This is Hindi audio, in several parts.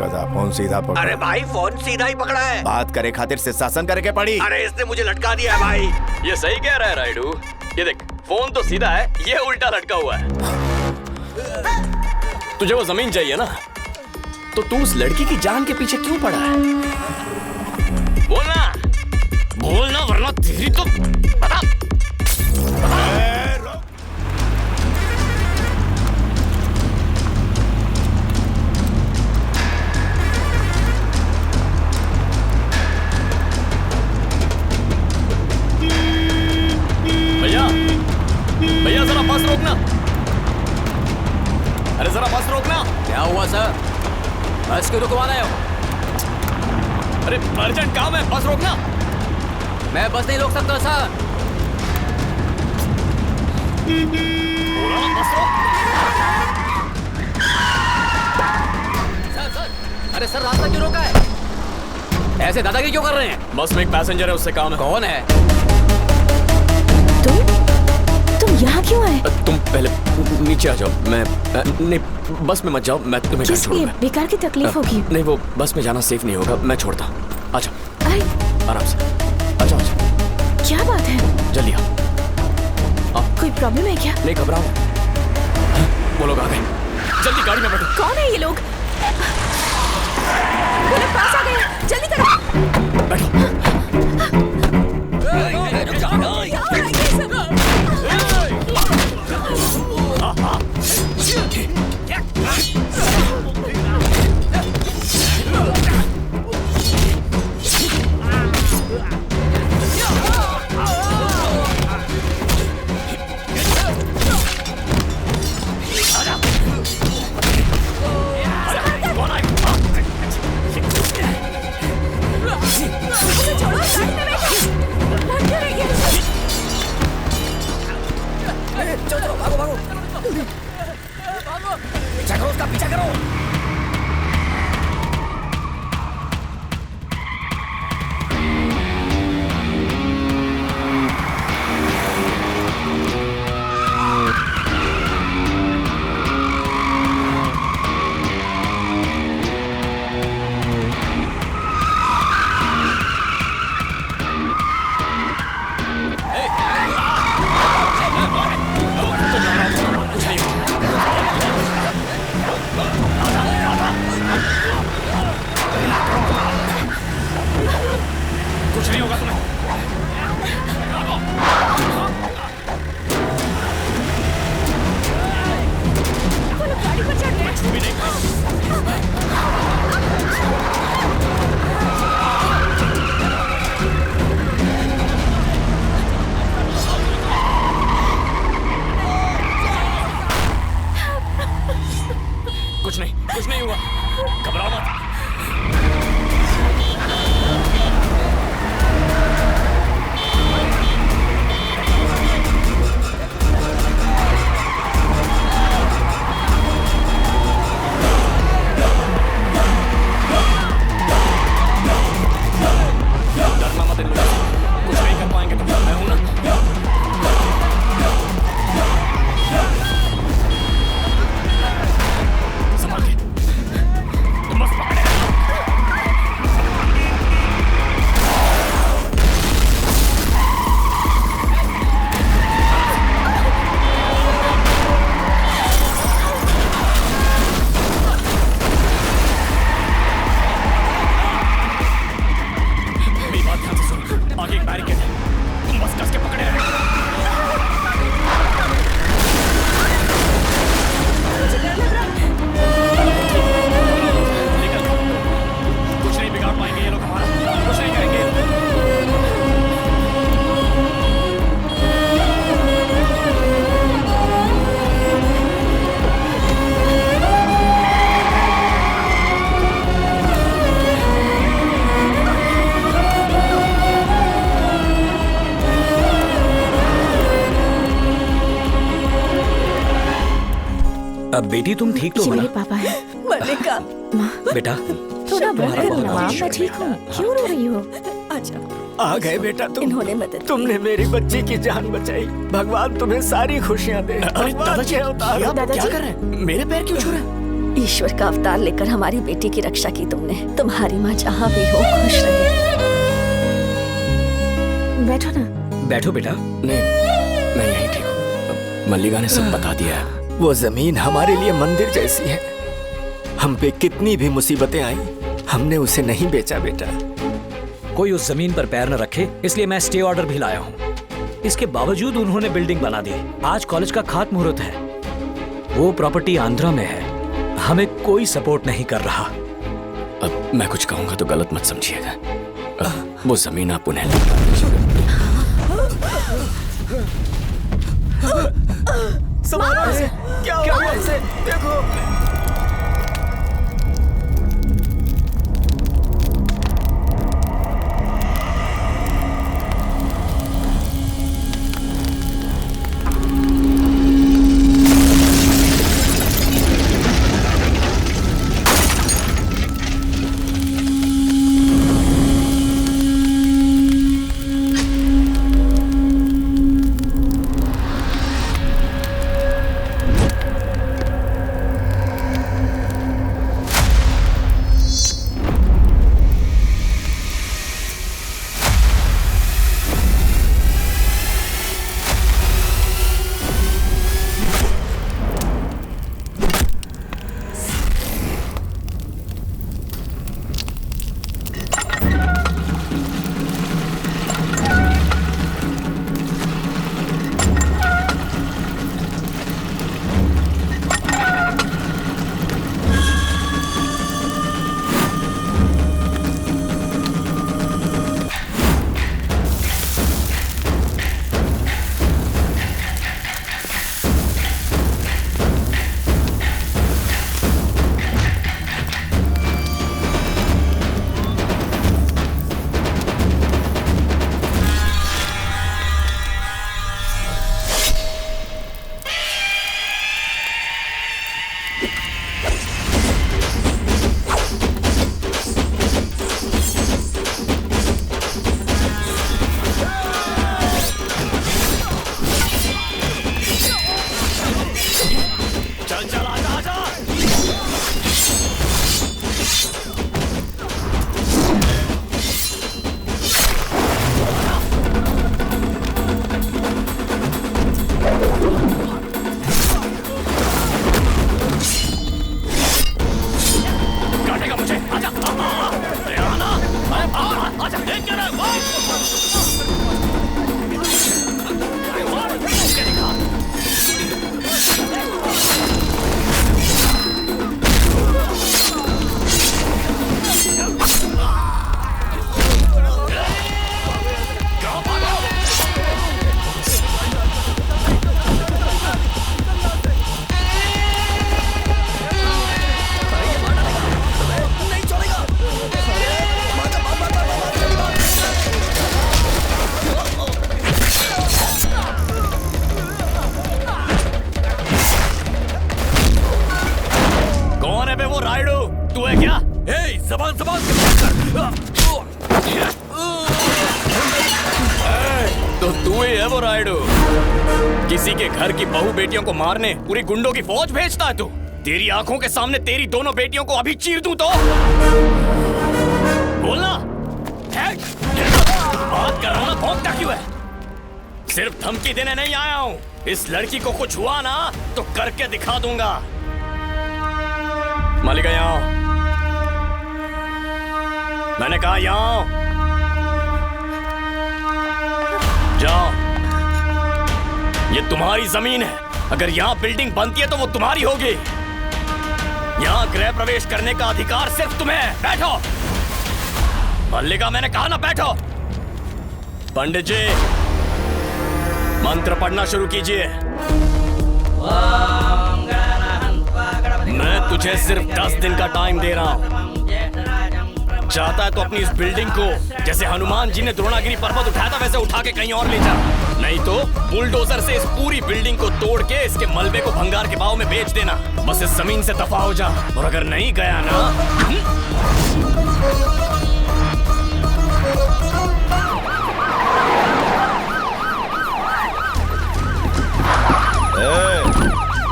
गधा, फोन सीधा पकड़। अरे भाई फोन सीधा ही पकड़ा है। बात करे खातिर से शासन करके पड़ी। अरे इसने मुझे लटका दिया है भाई। ये सही कह रहा है राइडू। ये देख, फोन तो सीधा है, ये उल्टा लटका हुआ है। तुझे वो जमीन चाहिए ना, तो तू उस लड़की की जान के पीछे क्यों पड़ा है? बोलना बोलना, वरना तेरी तो बता। भैया भैया, जरा बस रोकना। अरे जरा बस रोकना। क्या हुआ सर? बस क्यों रुकवा रहे हो? अरे अर्जेंट काम है, बस रोकना। मैं बस नहीं रोक सकता सर। बोला ना, बस रोक। सर अरे सर, रास्ता क्यों रोका है? ऐसे दादागिरी क्यों कर रहे हैं? बस में एक पैसेंजर है, उससे काम है। कौन है? तुम यहाँ क्यों आए? तुम पहले नीचे आ जाओ। मैं नहीं, बस में मत जाओ, मैं तुम्हें घर किस लिए? छोड़ूंगा। बेकार की तकलीफ होगी। नहीं, वो बस में जाना सेफ नहीं होगा, मैं छोड़ता हूँ। आ जाओ आई, आराम से, आ जाओ। क्या बात है? जल्दी आओ। कोई प्रॉब्लम है क्या? नहीं घबराओ, वो लोग आ गए। जल्दी गाड़ी में बैठो। कौन है ये लोग? वो लोग पास आ गए, जल्दी करो। बैठो। कुछ नहीं होगा तुम्हें। गाड़ी पर चढ़ गए। भी नहीं। कुछ नहीं हुआ, घबराओ मत। डरना मत इन लोगों से, कुछ नहीं कर पाएंगे तुम, मैं हूं ना। संभाल के, तुम बस पकड़े रहो। मेरी बात ध्यान से सुनो, आगे एक बैरिकेड है, तुम बस कस के पकड़े रहो। निकल, कुछ नहीं बिगाड़ पाएंगे ये लोग हमारा, कुछ नहीं करेंगे। अब बेटी तुम ठीक तो ये हो ना? मेरे पापा है। मल्लिका, माँ, बेटा थोड़ा बर्दाश्त करो ना माँ, मैं ठीक हूँ। क्यों रो रही हो? अच्छा आ गए बेटा तुम। इन्होंने मदद तुमने मेरी बच्ची की जान बचाई। भगवान तुम्हें सारी खुशियां दे। अरे दादाजी, क्या उतारो। क्या कर रहे हैं? मेरे पैर क्यों छू रहे हैं? ईश्वर का अवतार लेकर हमारी बेटी की रक्षा की तुमने। तुम्हारी माँ जहाँ भी हो खुश रहे। बैठो ना। बैठो बेटा। नहीं, मैं यहीं ठीक हूँ। मल्लिका ने सब बता दिया है। वो जमीन हमारे लिए मंदिर जैसी है। हम पे कितनी भी मुसीबतें आई, हमने उसे नहीं बेचा बेटा। कोई उस जमीन पर पैर न रखे, इसलिए मैं स्टे ऑर्डर भी लाया हूँ। इसके बावजूद उन्होंने बिल्डिंग बना दी। आज कॉलेज का खात मुहूर्त है। वो प्रॉपर्टी आंध्रा में है। हमें कोई सपोर्ट नहीं कर रहा। अब मैं कुछ कहूंगा तो गलत मत समझिएगा। वो जमीन आप उन्हें क्या हुआ इसे? देखो। किसी के घर की बहू बेटियों को मारने पूरी गुंडों की फौज भेजता है तू? तेरी आंखों के सामने तेरी दोनों बेटियों को अभी चीर दूं तो बोलना। बात कर रहा हूं, भौंकता क्यों है? सिर्फ धमकी देने नहीं आया हूं। इस लड़की को कुछ हुआ ना तो करके दिखा दूंगा। मालिका यहाँ आओ। मैंने कहा यहाँ आओ। जाओ, ये तुम्हारी जमीन है। अगर यहाँ बिल्डिंग बनती है तो वो तुम्हारी होगी। यहाँ गृह प्रवेश करने का अधिकार सिर्फ तुम्हें है। बैठो। मल्लिका, मैंने कहा ना बैठो। पंडित जी, मंत्र पढ़ना शुरू कीजिए। मैं तुझे सिर्फ 10 दिन का टाइम दे रहा हूँ। चाहता है तो अपनी इस बिल्डिंग को जैसे हनुमान जी ने द्रोणागिरी पर्वत उठाया था वैसे उठा के कहीं और ले जा। नहीं तो बुलडोजर से इस पूरी बिल्डिंग को तोड़ के इसके मलबे को भंगार के भाव में बेच देना। बस इस जमीन से दफा हो जा। और अगर नहीं गया ना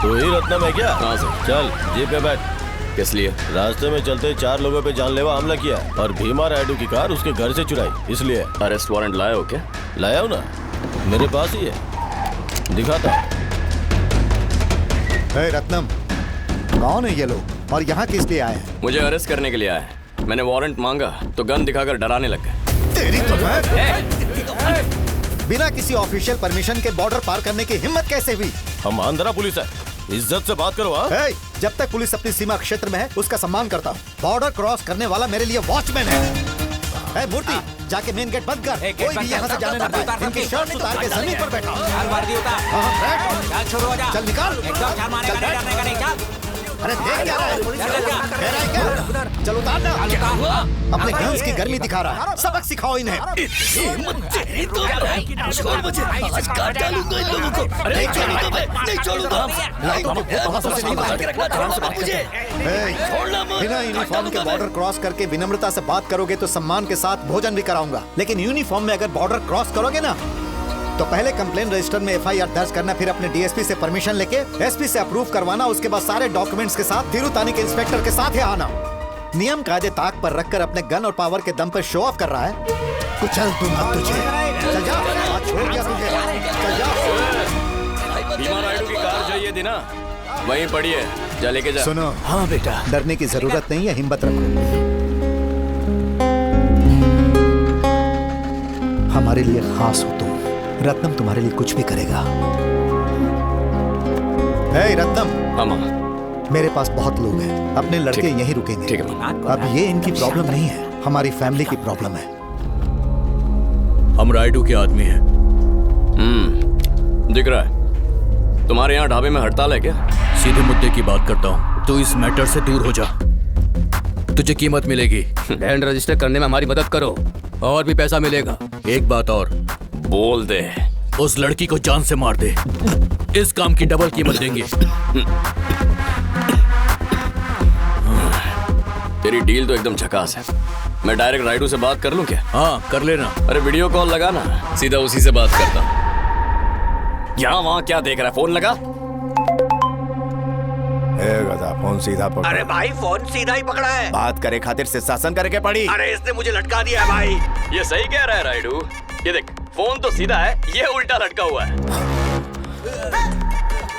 तू ही रत्नम है क्या? हाँ सर। चल जीप पे बैठ। किस लिए? रास्ते में चलते 4 लोगों पे जानलेवा हमला किया और भीमा रायडू की कार उसके घर से चुराई, इसलिए। अरेस्ट वारंट लाए हो क्या? लाया हूँ ना, मेरे पास ही है, दिखाता हूँ। रत्नम, कौन है ये लोग और यहाँ किस लिए आए हैं? मुझे अरेस्ट करने के लिए आए हैं। मैंने वारंट मांगा तो गन दिखाकर डराने लग गए। तेरी तो बिना किसी ऑफिशियल परमिशन के बॉर्डर पार करने की हिम्मत कैसे हुई? हम आंध्रा पुलिस है, इज्जत से बात करो। हाँ, जब तक पुलिस अपनी सीमा क्षेत्र में है उसका सम्मान करता हूँ। बॉर्डर क्रॉस करने वाला मेरे लिए वॉचमैन है। मूर्ति, जाके मेन गेट बंद कर, कोई भी यहाँ से जाने ना पाए। इनकी शर्ट उतार के जमीन पर बैठा। चल निकाल, चल बैठ। अरे देख क्या रहा है? कह रहा है क्या? चल उतार ना। अपने गन्स की गर्मी दिखा रहा है, सबक सिखाओ इन्हें। बिना यूनिफॉर्म के बॉर्डर क्रॉस करके विनम्रता से बात करोगे तो सम्मान के साथ भोजन भी कराऊंगा, लेकिन यूनिफॉर्म में अगर बॉर्डर क्रॉस करोगे ना तो पहले कंप्लेंट रजिस्टर में एफआईआर दर्ज करना, फिर अपने डीएसपी से परमिशन लेके एसपी से अप्रूव करवाना, उसके बाद सारे डॉक्यूमेंट्स के साथ तिरुतानी के इंस्पेक्टर के साथ ही आना। नियम कायदे ताक पर रखकर अपने गन और पावर के दम पर शो ऑफ कर रहा है। कुचल दूंगा तुझे। चल जा, छोड़ दिया तुझे। चल जा। भीमा रायडू की कार चाहिए थी ना, वहीं पड़ी है, जा लेके जा। सुनो, हाँ बेटा, डरने की जरूरत नहीं है, हिम्मत रखो। हमारे लिए खास हो तुम। रत्नम तुम्हारे लिए कुछ भी करेगा। रत्नम। हाँ मामा। मेरे पास बहुत लोग हैं, अपने लड़के यहीं रुकेंगे। ठीक है। अब ये इनकी प्रॉब्लम नहीं है, हमारी फैमिली की प्रॉब्लम है। हम रायडू के आदमी हैं। दिख रहा है। तुम्हारे यहाँ ढाबे में हड़ताल है क्या? सीधे मुद्दे की बात करता हूँ, तू इस मैटर से दूर हो जा, तुझे कीमत मिलेगी। लैंड रजिस्टर करने में हमारी मदद करो और भी पैसा मिलेगा। एक बात और, बोल दे। उस लड़की को जान से मार दे, इस काम की डबल कीमत देंगे। तेरी डील तो एकदम झकास है। मैं डायरेक्ट रायडू से बात कर लूं क्या? हाँ कर लेना। अरे वीडियो कॉल लगा ना, सीधा उसी से बात करता हूं। यहाँ वहाँ क्या देख रहा है? फोन लगा। गधा, फोन सीधा पकड़। अरे भाई, फोन सीधा ही पकड़ा है। बात करे खातिर से शासन करके पड़ी। अरे इसने मुझे लटका दिया है भाई। ये सही कह रहा है रायडू। ये देख, फोन तो सीधा है, ये उल्टा लटका हुआ है।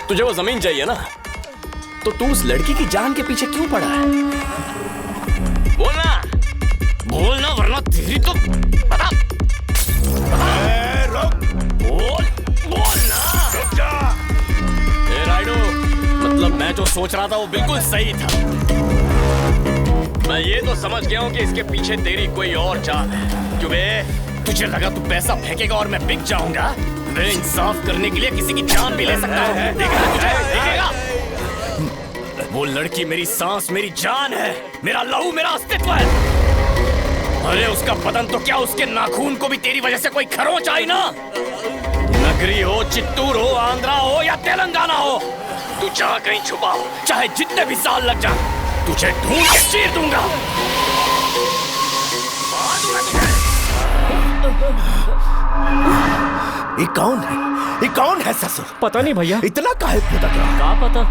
तुझे वो जमीन चाहिए ना, तो तू उस लड़की की जान के पीछे क्यों पड़ा है? बोलना, बोलना वरना तेरी तो बता। बोलना। रायडू, मतलब मैं जो सोच रहा था वो बिल्कुल सही था। मैं ये तो समझ गया हूँ कि इसके पीछे तेरी कोई और चाल है। क्यों बे? तुझे लगा तू पैसा फेंकेगा और मैं बिक जाऊंगा? मैं इंसाफ करने के लिए किसी की जान भी ले सकता हूँ। देखेगा तुझे, देखेगा। वो लड़की मेरी सांस, मेरी जान है, मेरा लहू, मेरा अस्तित्व है। अरे उसका बदन तो क्या, उसके नाखून को भी तेरी वजह से कोई खरोंच आई ना। नगरी हो, चित्तूर हो, आंध्रा हो या तेलंगाना हो, तू जहाँ कहीं छुपा हो, चाहे जितने भी साल लग जाए, तुझे ढूंढ के चीर दूंगा। ये कौन है? ये कौन है ससुर? पता नहीं भैया, इतना काहे फुदक रहा? क्या पता।